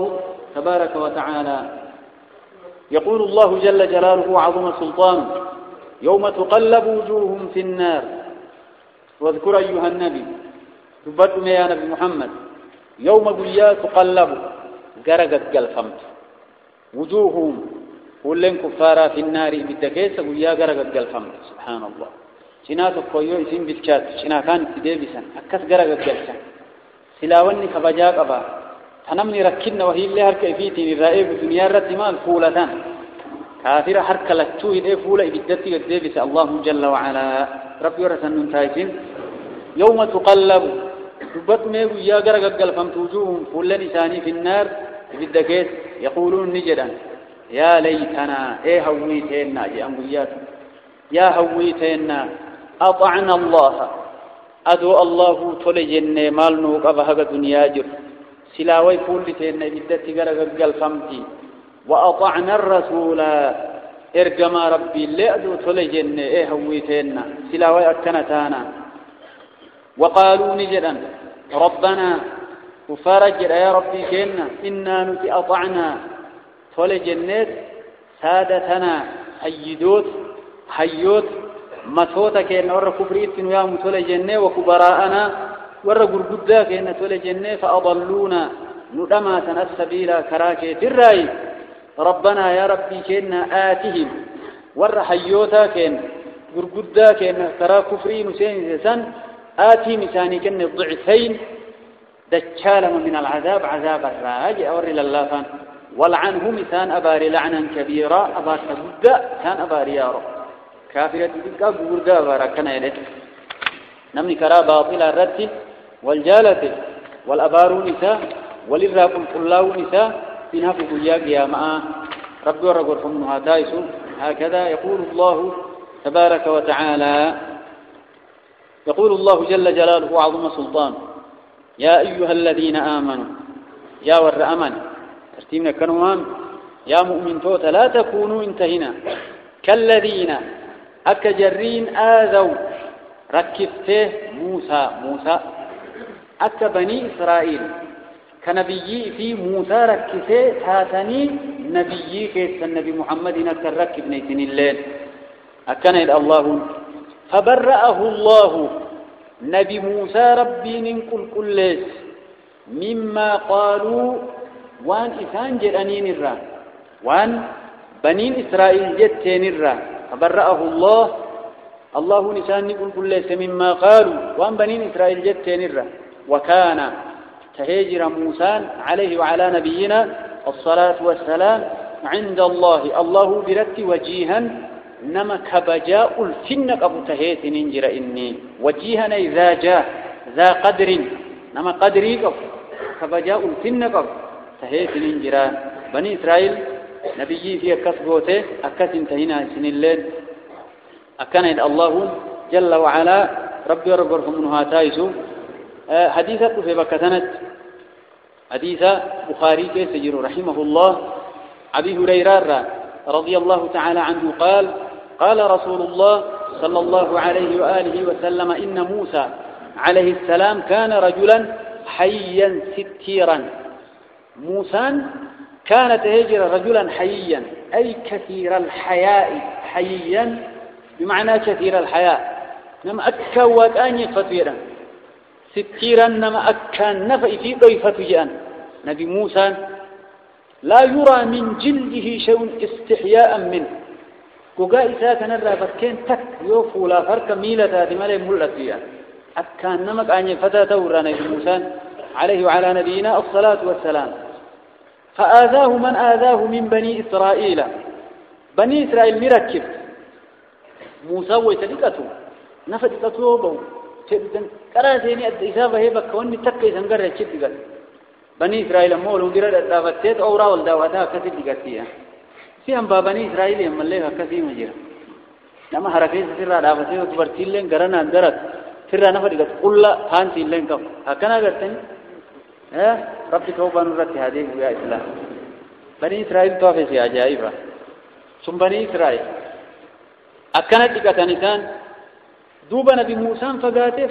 [SPEAKER 1] تبارك وتعالى يقول الله جل جلاله وعظم سلطانه يوم تقلب وجوههم في النار واذكر أيها النبي تبدو يا نبي محمد يوم قليا تقلب قرقت قلفمت وجوههم كلهم كفارا في النار بالدكيس قليا قرقت قلفمت سبحان الله شنات القيو اسم بالكات شنا كان تديبسا أكس قرقت قلسا سلاوني كبجاك أبا تنمني ركنا وهي اللي هرك فيتي الرائب الدنيا الرتمال فولتان كافر حرك لكتوه دي فولة بدتي الديبس الله جل وعلا ربي ورسن تايسين يوم تقلب تبت ميغو يا غرق قلفمت وجوههم كل لساني في النار بالدكيس يقولون نجدا يا ليتنا ايه هويتنا يا أنبيات يا هويتنا أطعنا الله أدو الله تلجن مال نوق أبهق دنيا جر سلاوي فولتنا بدتي غرق قلفمتي وأطعنا الرسول إرقما ربي اللي أدو تلجن إيه هويتنا سلاوي أكنتانا وقالوا نجدا ربنا وفرج يا ربي كنا إنا نتي أطعنا تلجنات سادتنا حيدوت حيوت متوتا كنا ورى كفريت يا متلجنة وكبراءنا ورى قرقدا كنا تلجنة فأضلونا ندما السبيل كراكي الرأي ربنا يا ربي كنا آتهم ورى حيوتا كنا قرقدا كنا كرا كفري مسين سن آتي مساني كنا الضعفين دجالما من العذاب عذاب الراجع أوري لله والعنه مثان أباري لعنا كبيرا أبار تبدا كان أباري يا رب كافرة تلك بوردا باركنا يده نمني كرا باطل الرد والجالة والأبار نساء وللراق القلاو نساء إنها في قياق يا معا ربي ورقر فمنها تايسو هكذا يقول الله تبارك وتعالى يقول الله جل جلاله وعظم سلطانه يا أيها الذين آمنوا يا ور أمن ترتيبنا كنوام يا مؤمن توت لا تكونوا انتهنا كالذين أكجرين آذوا ركبته موسى أك بني إسرائيل كنبيي في موسى ركبته تاتني نبيي كيس النبي محمد نكر ركب نيتن الليل أكن الله فبرأه الله نبي موسى ربي ننقل كلس مما قالوا وان إسان جرانين الرا وان بنين إسرائيل جتين الرا فبرأه الله نسان نقول كلس مما قالوا وان بنين إسرائيل جتين الرا وكان تهجر موسى عليه وعلى نبينا الصلاة والسلام عند الله برت وجيها نما كبجاء الفنق أبو تهيت ننجر إني وجيها إذا جاء ذا قدر نما قدري كبجاء الفنق أبو تهيت ننجر بني إسرائيل نبيي في كسبوته أكس انتهينا سن الليل أكن الله جل وعلا ربي ربكم منها تايسو حديثة في بكتنت حديث بخاري كيسجر رحمه الله أبي هريرة رضي الله تعالى عنه قال رسول الله صلى الله عليه وآله وسلم إن موسى عليه السلام كان رجلا حيا ستيرا موسى كانت هجر رجلا حيا أي كثير الحياء حيا بمعنى كثير الحياء نما أكا وكان فتيرا ستيرا نما أكا نفئ في ضيفة جان نبي موسى لا يرى من جلده شيء استحياء منه كوغا إساء كان الرابطكين تك يوفو لا فرق ميلة هذه ملي ملتيا أكان نمك أن يفتى تورا نبي موسى عليه وعلى نبينا الصلاة والسلام فآذاه من آذاه من بني إسرائيل مركب موسى ويتلقته نفتقته بو تبدن كراتيني الإسابة هي بكواني تكي سنقر يتشدقل بني إسرائيل مولو درد دافتت أورا والداواتها كثير دقاتية سيهم بني إسرائيل يمليها كثير مجرى نما حركة سرّا دافتت وتبرتيل لين قرنا درد سرّا نفر قط كل ثانتي لين كم هكذا قرتين ربي توبة نورت هذه يا إسلام بني إسرائيل توافي سيا جايبا ثم بني إسرائيل أكنت دقاتنيسان دوبا نبي موسى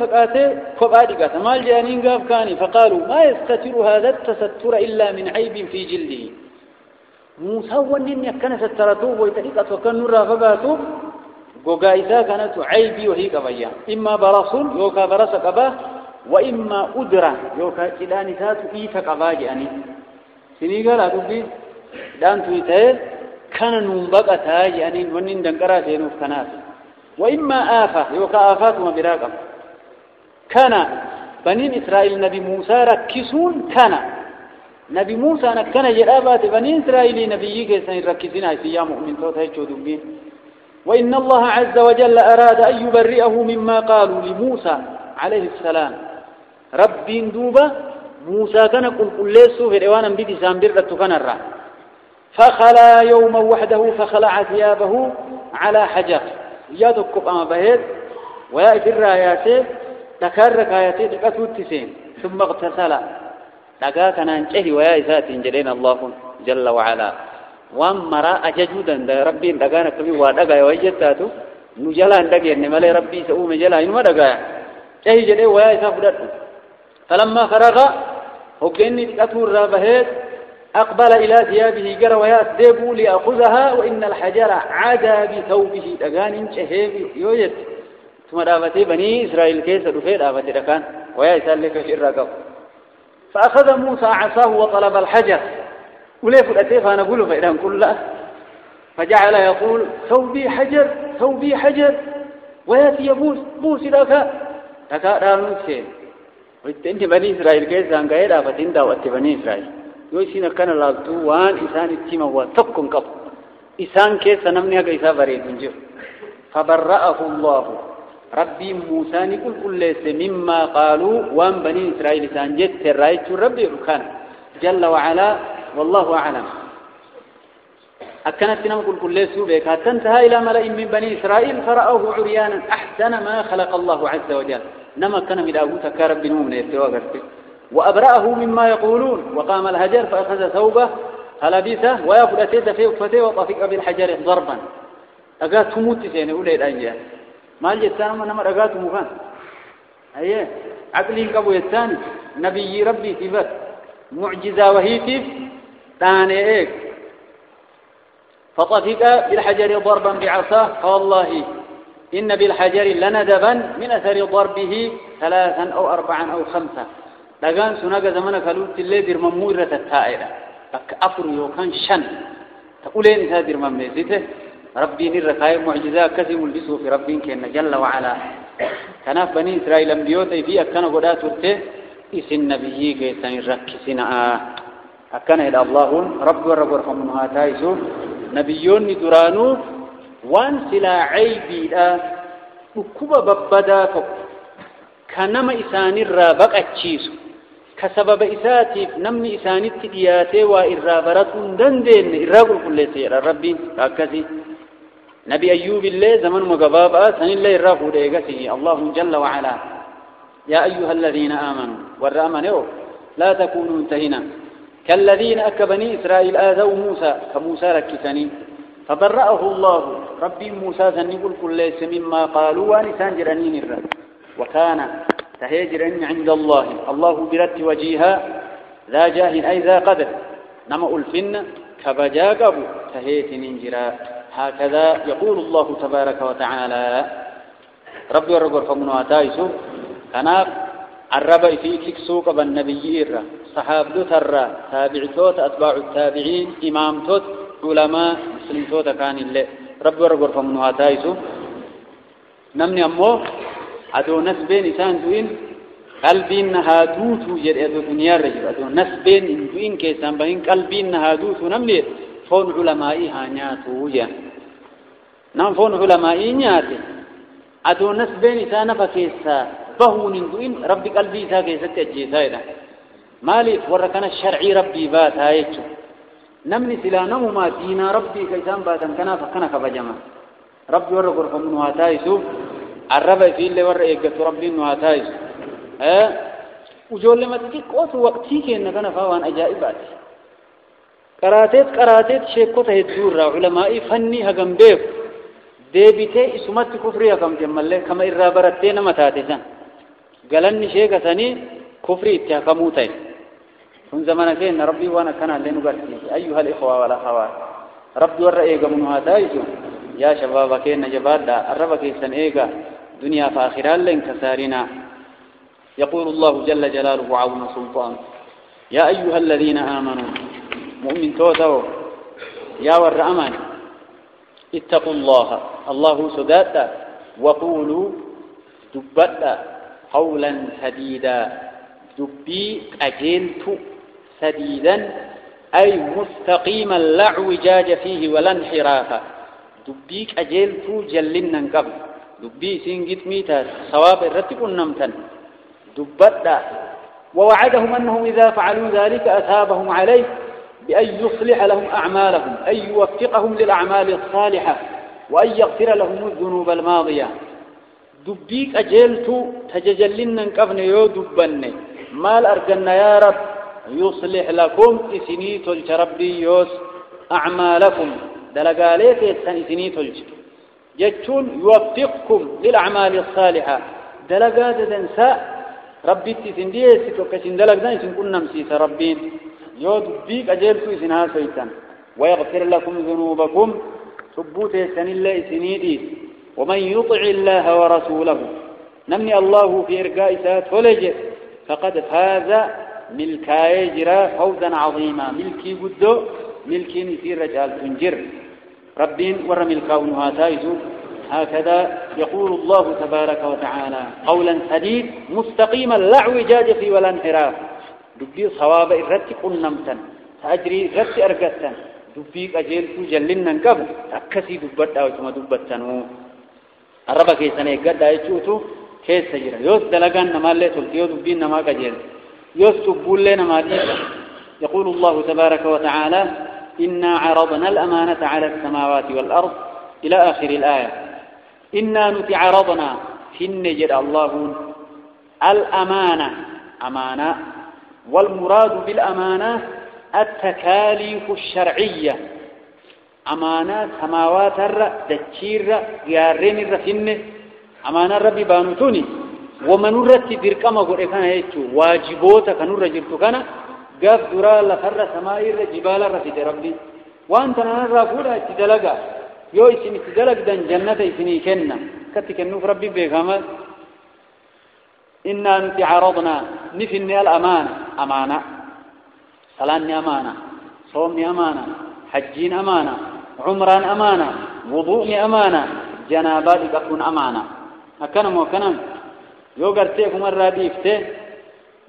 [SPEAKER 1] فقاته فبادقة مال جانين قاف كاني فقالوا ما يستتر هذا التستر إلا من عيب في جلده موسى ونين يكن سترته ويتلقى وكان نرى فقاته قوقائسا كانت عيبي وهي قبيا إما برص يوكا برص قباه وإما أدرى يوكا كدانسات إيتا قباه يعني سنيقال أدوبي دانتو إيتا كان ننبقتا يعني ونين دنقرا سينوف كناس وإما آفة يوكا آفات ومبراقة كان بني إسرائيل نبي موسى ركسون كان نبي موسى نكنا جرابات بني إسرائيل نبيك سنركزين في مؤمن توتها الجودين وإن الله عز وجل أراد أن يبرئه مما قالوا لموسى عليه السلام رب دوبا موسى كان قل ليسو في روانا بدي سامبرة كان الرا فخلا يوما وحده فخلع ثيابه على حجر يادك أما بهيد ويأتي الراياتي تكرك آياتي تكتو التسين ثم اغتسل لقاك نانجه ويأسات جلين الله جل وعلا وامرا أججودا ربي لقانا كبير ودقا ويجتاتو نجلان دقيا نمالي ربي سأوم جلا إنما دقا جه جلين ويأسات فدت فلما فرغ وكأني تكتو الرابهيد أقبل إلى ثيابه قرى ويأسدبوا ليأخذها وإن الحجر عدا بثوبه دقان شهيب يوجد ثم دافتي بني إسرائيل كيس دفير دافتي دقان ويأسال لك شرقه فأخذ موسى عصاه وطلب الحجر وليف الأتيف أنا أقوله فإذا كله فجعل يقول ثوبي حجر ثوبي حجر ويأتي بوس لك دارون سين وإنت بني إسرائيل كيس أنقايا دافتين داوتي بني إسرائيل يوسين كان لالتو وان إسان التيمة وتقن قب إسان كيس نمني هكا إسان بريد منجر فبرأه الله ربي موسى نقول كل ليس مما قالوا وان بني إسرائيل إسان جت الرأيت ربي ركان جل وعلا والله أعلم أكنت نقول كل ليس بك تنتهى إلى ملئ من بني إسرائيل فرأوه عريانا أحسن ما خلق الله عز وجل نما كان من أبوك كرب نوم يتواجد وأبرأه مما يقولون وقام الهجر فأخذ ثوبه فلبسه ويأخذ أتيت فيه وفتيه وطفق بالحجر ضربا أقات تموت سيني أولي الأنجاء ما الجسام ونمر أقات مفان أيه عقلين قبو الثاني نبي ربي تفت معجزة وهيتف ثاني إيك فطفق بالحجر ضربا بعصاه فوالله إن بالحجر لندبا من أثر ضربه 3 أو 4 أو 5 لقان سناقة زمانك قالوا اللي دير ممورة التائرة أفر يوكان شن تقولين إذا دير مميزته ربي نرقائي معجزة كثير ملبسه في ربين كأن جل وعلا كناف بني إسرائيل أنبيوتا في أكنا قدات ورته إسن نبيي كيسان ركسنا أكنا إلى الله رب ورب ورحمه تايسو نبيون درانو وان سلا عيبي وكوبا ببدا كنما إسان الرابق أتشيسو كسبب إساتي نمني إساني التدياتي وإرابرات دندين إرابر كل سير ربي كاكسي نبي أيوب الله زمن مقبابا سن الله إرافو ديغسي الله جل وعلا يا أيها الذين آمنوا والرأمنوا لا تكونوا انتهنا كالذين أكبني إسرائيل آذوا موسى فموسى ركسني فبرأه الله ربي موسى سنقول كل مما قالوا ونسان جرانين الرب وكان تهجر عند الله الله برت وجيها ذا جاه أي ذا قدر نما ألفن كبجاقب تهيت ننجرا هكذا يقول الله تبارك وتعالى ربي ورقر فمنوا تايسو كناب الربع في كسوق بالنبيين صحابة ترى تابع توت أتباع التابعين إمام توت علماء مسلم توت كان الله ربي ورقر فمنوا تايسو نمني أمو أدو نسبين إنسان دوين قلبين نهادوتو جد أدو دنيا رجل أدو نسبين دوين كيسان بهين قلبين نهادوتو نملي فون علمائي هانياتو جان نم فون علمائي نياتي أدو نسبين إنسان فكيسا بهون دوين ربي قلبي إسا كيسا تجيسا إذا مالي وركنا الشرعي ربي بات هايتشو نمني سلا نمو ما دينا ربي كيسان باتا كنا فكنا كبجما ربي ورق ورقمون هاتايسو الربا في اللي ورق إيقات ربي إنه هاتايسو وجول لما تتكوت وقتي كينا كنا فاوان أجائبات قراتيت شيكوتا هدور علمائي فني هقم بيك ديبتي اسمت كفري هقم جمال كما إرابرتين متاتسان قالني شيكا ثاني كفري اتحكموتي من زمان كين ربي وانا كان لين قرتي أيها الإخوة والأخوات ربي ورق إيقا من هاتايسو يا شباب كين جباد الربا كيسان إيقا دنيا فآخران لين كسارنا يقول الله جل جلاله وعون سلطان يا أيها الذين آمنوا مؤمن توتو يا ور أمان اتقوا الله سدادا وقولوا دبدا قولا سديدا دبي أجلت سديدا أي مستقيما لا اعوجاج فيه ولا انحراف دبيك أجلت جلنا قبل دبي سنجت ميتا صواب الرتب النمتا دبدا ووعدهم أنهم إذا فعلوا ذلك أثابهم عليه بأن يصلح لهم أعمالهم أن يوفقهم للأعمال الصالحة وأن يغفر لهم الذنوب الماضية دبيك أجلت تججلنا قبل يو دبني مال أرجنا يا رب يصلح لكم إسني تلج ربي يوس أعمالكم دلقاليك إسني تلج جتون يوفقكم للأعمال الصالحة دلقات دنساء ربي تسنديه ستوكسين دلقنا إسن كنا مسيس ربين يود بيك أجلسو إسنها سيطان ويغفر لكم ذنوبكم ثبوت يسن الله إسنيدي ومن يطع الله ورسوله نمني الله في إرقاء سات ولج فقد فاز ملكا يجرى فوزا عظيما ملكي قدو ملكي نسير رجال تنجر ربين ور ملكا ونهاتايزو هكذا يقول الله تبارك وتعالى قولا سديد مستقيما لا اعوجاج فيه ولا انحراف دبي صواب الرتي قنمتا تأجري رتي أرقتا دبيك أجيلتو جلنا قبل أكسي دبتا وكما دبتنو الربا كيسان يقد يجوتو كيس سجرا يوس دلقان نما اللي تلقيو دبين نما كجيل يوس تبول لنا ما ديسا يقول الله تبارك وتعالى إنا عرضنا الأمانة على السماوات والأرض إلى آخر الآية إنا نتعرضنا في النجر الله الأمانة أمانة والمراد بالأمانة التكاليف الشرعية أمانة سماوات دتشير يارين الرفنة أمانة ربي بانوتوني ومن رتي بركما قرئ كان يجو واجبوتا كانوا رجلتو كان قاف درا لفر سمائر جبال رفت ربي وانت نرى فولا اتدلقا يو اسم اتدلق دان جنة اسمي كنا كتك النوف ربي بيغامل إنا نتعرضنا نفني الأمانة أمانة صلاني أمانة صومني أمانة حجين أمانة عمران أمانة وضوءني أمانة جناباتك أكون أمانة أكنم وكنم يو قرتيك مرة ديفته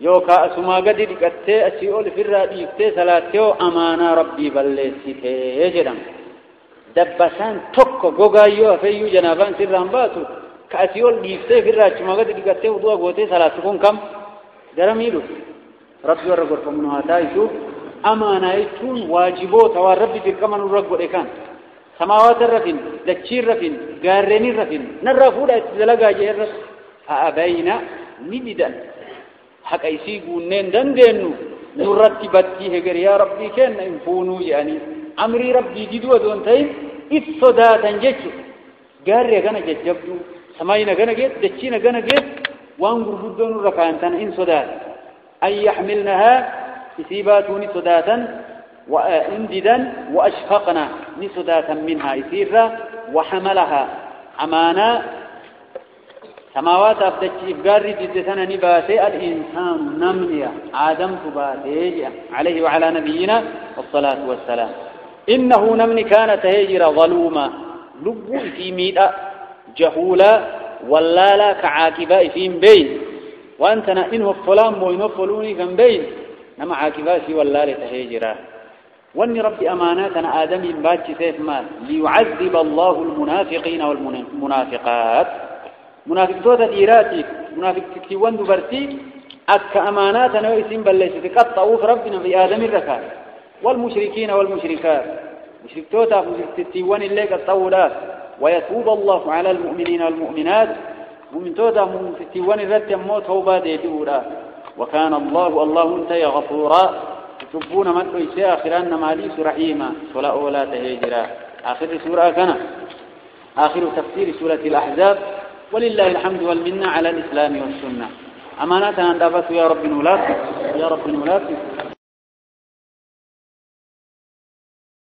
[SPEAKER 1] يو كأسما قد ديكته أسيئول في الراديفته سلاتيو أمانة ربي بلسيته يجرم دبسان توكو قوغايو فيو جنابان سران باتو كأسيول ديفته في الراج ما قد ديكته وضوء قوته سلاتكم كم جرميلو ربي ورقر فمنها تايسو أمانة يتون واجبوت وربي في الكمن ورقر إكان سماوات الرفين دكشير رفين قارين الرفين نرفودا اتدلقا جير أبينا نددا حق يسيقون نين دندنو نرتبتي هجر يا ربي كان انفونو يعني أمري ربي جدوا دون تايم إفصداتا جيتشو قاري غانا جيتشبدو سماينا غانا جيت دكشينا غانا جيت وانقر بدون ركانتان إن صدات أن يحملنها إسيباتوني صداتا وإنددا وأشفقنا نصداتا منها إسيرا وحملها أمانا سماوات أفتشي إفقاري جدتنا نباتي الإنسان نمنيا آدم تباتي عليه وعلى نبينا والصلاة والسلام إنه نمني كان تهجر ظلوما لبو في ميدأ جهولا ولالا كعاكباء في بين وأنتنا إنه فلان وإنه فلوني كان بين نما عاكباء في ولالا تهجرا وأن ربي أماناتنا آدم باتش سيف مال ليعذب الله المنافقين والمنافقات منافق توتا ديراتي منافق تكتوان دبرتي أك أمانات نويسين بل ليست قطعوا ربنا في آدم الركاب والمشركين والمشركات مشركتوتا مشركتيوان اللي قطعوا ويتوب الله على المؤمنين والمؤمنات ومن تودا مشركتيوان الرد يموت توبات يدورا وكان الله انتهي غفورا تبون من إيسى آخران ماليس رحيما ولا تهجرا آخر سورة كان آخر تفسير سورة الأحزاب ولله الحمد والمنة على الإسلام والسنة أمانة أن دابت يا رب نولاتك